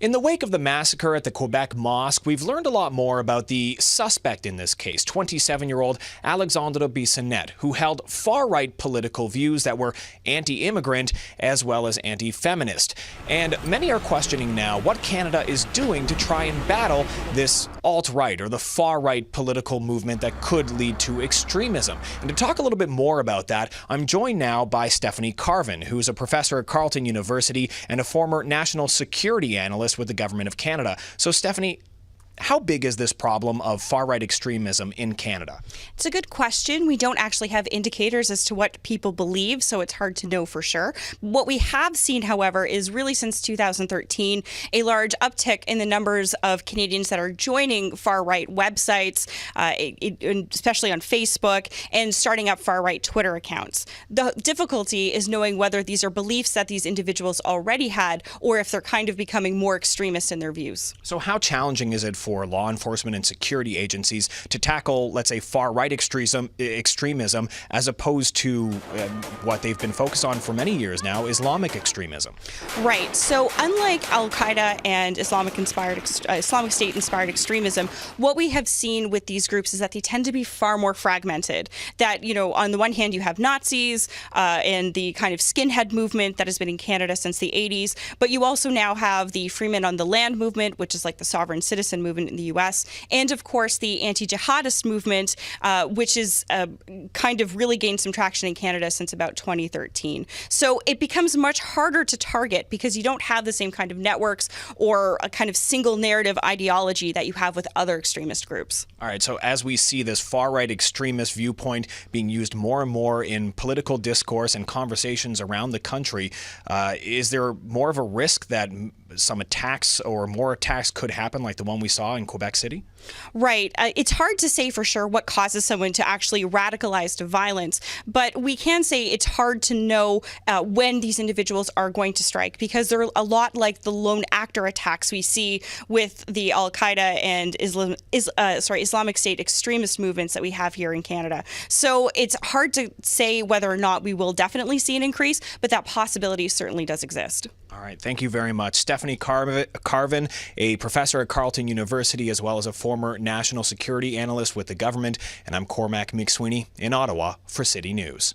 In the wake of the massacre at the Quebec mosque, we've learned a lot more about the suspect in this case, 27-year-old Alexandre Bissonnette, who held far-right political views that were anti-immigrant as well as anti-feminist. And many are questioning now what Canada is doing to try and battle this alt-right or the far-right political movement that could lead to extremism. And to talk a little bit more about that, I'm joined now by Stephanie Carvin, who's a professor at Carleton University and a former national security analyst with the Government of Canada. So, Stephanie, how big is this problem of far-right extremism in Canada? It's a good question. We don't actually have indicators as to what people believe, so it's hard to know for sure. What we have seen, however, is really since 2013, a large uptick in the numbers of Canadians that are joining far-right websites, especially on Facebook, and starting up far-right Twitter accounts. The difficulty is knowing whether these are beliefs that these individuals already had, or if they're kind of becoming more extremist in their views. So how challenging is it for law enforcement and security agencies to tackle, let's say, far-right extremism as opposed to what they've been focused on for many years now, Islamic extremism? Right. So unlike Al-Qaeda and Islamic State-inspired extremism, what we have seen with these groups is that they tend to be far more fragmented. That, on the one hand, you have Nazis and the kind of skinhead movement that has been in Canada since the 80s, but you also now have the Free Men on the Land movement, which is like the sovereign citizen movement in the U.S., and of course the anti-jihadist movement, which is kind of really gained some traction in Canada since about 2013. So it becomes much harder to target because you don't have the same kind of networks or a kind of single narrative ideology that you have with other extremist groups. All right, so as we see this far-right extremist viewpoint being used more and more in political discourse and conversations around the country, is there more of a risk that some attacks or more attacks could happen like the one we saw in Quebec City? Right. It's hard to say for sure what causes someone to actually radicalize to violence, but we can say it's hard to know when these individuals are going to strike, because they're a lot like the lone actor attacks we see with the Al-Qaeda and Islamic State extremist movements that we have here in Canada. So it's hard to say whether or not we will definitely see an increase, but that possibility certainly does exist. All right. Thank you very much. Stephanie Carvin, a professor at Carleton University, as well as a former national security analyst with the government. And I'm Cormac McSweeney in Ottawa for City News.